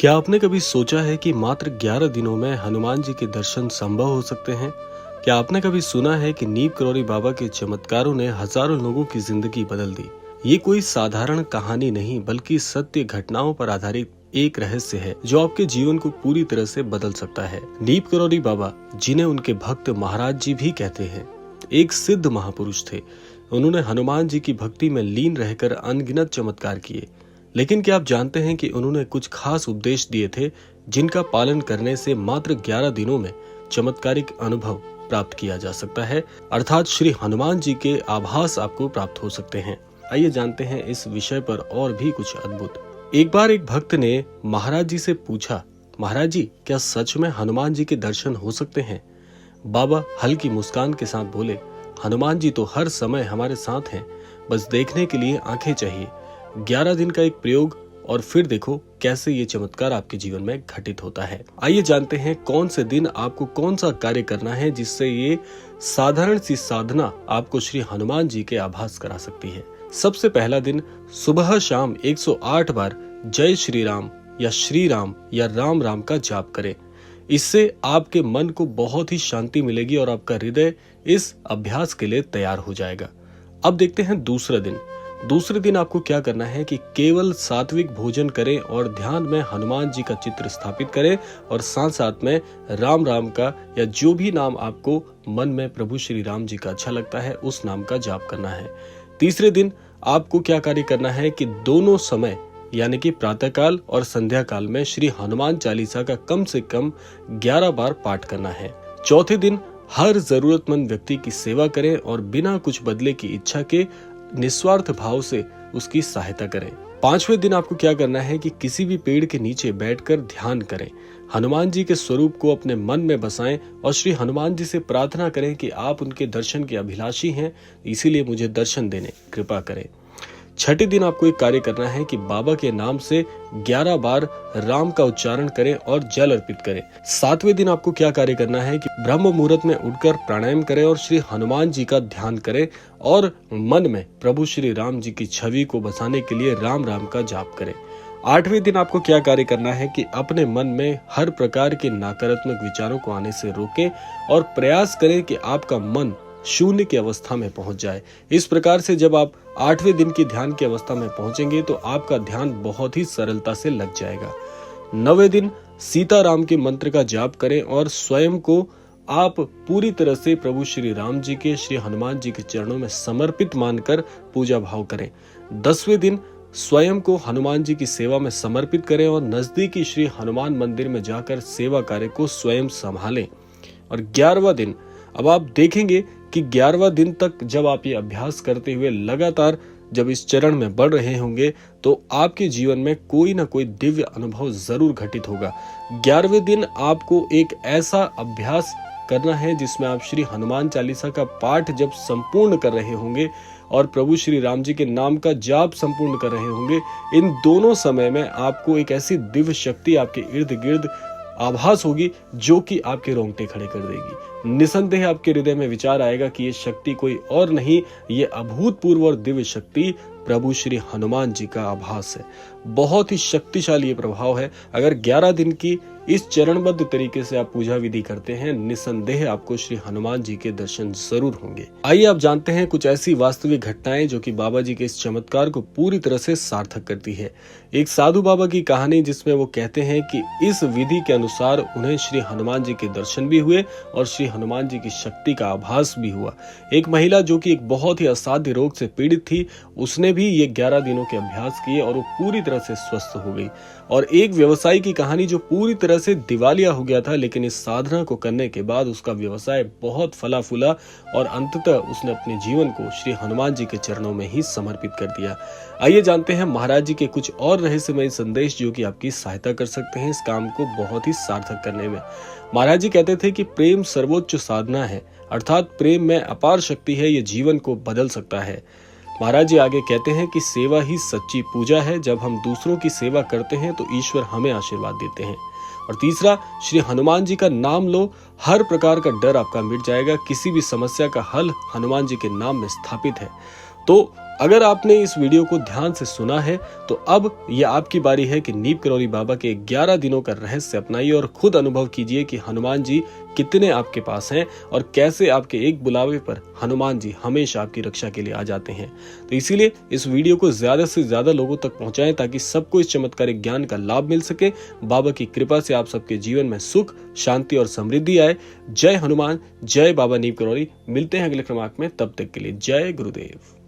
क्या आपने कभी सोचा है कि मात्र 11 दिनों में हनुमान जी के दर्शन संभव हो सकते हैं? क्या आपने कभी सुना है कि नीम करौरी बाबा के चमत्कारों ने हजारों लोगों की जिंदगी बदल दी? ये कोई साधारण कहानी नहीं बल्कि सत्य घटनाओं पर आधारित एक रहस्य है जो आपके जीवन को पूरी तरह से बदल सकता है। नीम करौरी बाबा, जिन्हें उनके भक्त महाराज जी भी कहते हैं, एक सिद्ध महापुरुष थे। उन्होंने हनुमान जी की भक्ति में लीन रहकर अनगिनत चमत्कार किए। लेकिन क्या आप जानते हैं कि उन्होंने कुछ खास उपदेश दिए थे जिनका पालन करने से मात्र 11 दिनों में चमत्कारिक अनुभव प्राप्त किया जा सकता है, अर्थात श्री हनुमान जी के आभास आपको प्राप्त हो सकते हैं। आइए जानते हैं इस विषय पर और भी कुछ अद्भुत। एक बार एक भक्त ने महाराज जी से पूछा, महाराज जी, क्या सच में हनुमान जी के दर्शन हो सकते हैं? बाबा हल्की मुस्कान के साथ बोले, हनुमान जी तो हर समय हमारे साथ हैं, बस देखने के लिए आंखें चाहिए। 11 दिन का एक प्रयोग और फिर देखो कैसे ये चमत्कार आपके जीवन में घटित होता है। आइए जानते हैं कौन से दिन आपको कौन सा कार्य करना है जिससे ये साधारण सी साधना आपको श्री हनुमान जी के आभास करा सकती है। सबसे पहला दिन, सुबह शाम 108 बार जय श्री राम या राम राम का जाप करें। इससे आपके मन को बहुत ही शांति मिलेगी और आपका हृदय इस अभ्यास के लिए तैयार हो जाएगा। अब देखते हैं दूसरे दिन आपको क्या करना है कि केवल सात्विक भोजन करें और ध्यान में हनुमान जी का चित्र स्थापित करें और साथ साथ में राम राम का या जो भी नाम आपको मन में प्रभु श्री राम जी का अच्छा लगता है उस नाम का जाप करना है। तीसरे दिन आपको क्या कार्य करना है कि दोनों समय यानी कि प्रातःकाल और संध्या काल में श्री हनुमान चालीसा का कम से कम 11 बार पाठ करना है। चौथे दिन हर जरूरतमंद व्यक्ति की सेवा करें और बिना कुछ बदले की इच्छा के निस्वार्थ भाव से उसकी सहायता करें। पांचवें दिन आपको क्या करना है कि किसी भी पेड़ के नीचे बैठकर ध्यान करें, हनुमान जी के स्वरूप को अपने मन में बसाएं और श्री हनुमान जी से प्रार्थना करें कि आप उनके दर्शन के अभिलाषी हैं, इसीलिए मुझे दर्शन देने कृपा करें। छठे दिन आपको एक कार्य करना है कि बाबा के नाम से 11 बार राम का उच्चारण करें और जल अर्पित करें। सातवें दिन आपको क्या कार्य करना है कि ब्रह्म मुहूर्त में उठकर प्राणायाम करें और श्री हनुमान जी का ध्यान करें और मन में प्रभु श्री राम जी की छवि को बसाने के लिए राम राम का जाप करें। आठवें दिन आपको क्या कार्य करना है कि अपने मन में हर प्रकार के नकारात्मक विचारों को आने से रोकें और प्रयास करें कि आपका मन शून्य की अवस्था में पहुंच जाए। इस प्रकार से जब आप 8वें दिन की ध्यान की अवस्था में पहुंचेंगे तो आपका ध्यान बहुत ही सरलता से लग जाएगा। 9वें दिन सीताराम के मंत्र का जाप करें और स्वयं को आप पूरी तरह से प्रभु श्री राम जी के, श्री हनुमान जी के चरणों में समर्पित मानकर पूजा भाव करें। 10वें दिन स्वयं को हनुमान जी की सेवा में समर्पित करें और नजदीकी श्री हनुमान मंदिर में जाकर सेवा कार्य को स्वयं संभालें। और 11वां दिन, अब आप देखेंगे कि 11वां दिन तक जब आप ये अभ्यास करते हुए लगातार जब इस चरण में बढ़ रहे होंगे तो आपके जीवन में कोई ना कोई दिव्य अनुभव जरूर घटित होगा। 11वें दिन आपको एक ऐसा अभ्यास करना है जिसमें आप श्री हनुमान चालीसा का पाठ जब संपूर्ण कर रहे होंगे और प्रभु श्री राम जी के नाम का जाप संपूर्ण कर रहे होंगे, इन दोनों समय में आपको एक ऐसी दिव्य शक्ति आपके इर्द गिर्द आभास होगी जो कि आपके रोंगटे खड़े कर देगी। निसंदेह आपके हृदय में विचार आएगा कि ये शक्ति कोई और नहीं, ये अभूतपूर्व और दिव्य शक्ति प्रभु श्री हनुमान जी का आभास है। बहुत ही शक्तिशाली ये प्रभाव है। अगर 11 दिन की इस चरणबद्ध तरीके से आप पूजा विधि करते हैं, निसंदेह आपको श्री हनुमान जी के दर्शन जरूर होंगे। आइए आप जानते हैं कुछ ऐसी वास्तविक घटनाएं जो कि बाबा जी के इस चमत्कार को पूरी तरह से सार्थक करती है। एक साधु बाबा की कहानी जिसमें वो कहते हैं कि इस विधि के अनुसार उन्हें श्री हनुमान जी के दर्शन भी हुए और श्री हनुमान जी की शक्ति का आभास भी हुआ। एक महिला जो कि एक बहुत ही असाध्य रोग से पीड़ित थी, उसने भी ये 11 दिनों के अभ्यास किए और वो पूरी तरह से स्वस्थ हो गई। और एक व्यवसायी की कहानी जो पूरी तरह से दिवालिया हो गया था, लेकिन इस साधना को करने के बाद उसका व्यवसाय बहुत फला फूला और अंततः उसने अपने जीवन को श्री हनुमान जी के चरणों में ही समर्पित कर दिया। आइए जानते हैं महाराज जी के कुछ और रहस्यमय संदेश जो कि आपकी सहायता कर सकते हैं इस काम को बहुत ही सार्थक करने में। महाराज जी कहते थे कि प्रेम सर्वोच्च साधना है, अर्थात प्रेम में अपार शक्ति है, ये जीवन को बदल सकता है। महाराज जी आगे कहते हैं कि सेवा ही सच्ची पूजा है। जब हम दूसरों की सेवा करते हैं तो ईश्वर हमें आशीर्वाद देते हैं। और तीसरा, श्री हनुमान जी का नाम लो, हर प्रकार का डर आपका मिट जाएगा। किसी भी समस्या का हल हनुमान जी के नाम में स्थापित है। तो अगर आपने इस वीडियो को ध्यान से सुना है तो अब ये आपकी बारी है कि नीम करौरी बाबा के 11 दिनों का रहस्य अपनाइए और खुद अनुभव कीजिए कि हनुमान जी कितने आपके पास हैं और कैसे आपके एक बुलावे पर हनुमान जी हमेशा आपकी रक्षा के लिए आ जाते हैं। तो इसीलिए इस वीडियो को ज्यादा से ज्यादा लोगों तक पहुंचाएं ताकि सबको इस चमत्कारिक ज्ञान का लाभ मिल सके। बाबा की कृपा से आप सबके जीवन में सुख, शांति और समृद्धि आए। जय हनुमान, जय बाबा नीम करौरी। मिलते हैं अगले क्रमांक में, तब तक के लिए जय गुरुदेव।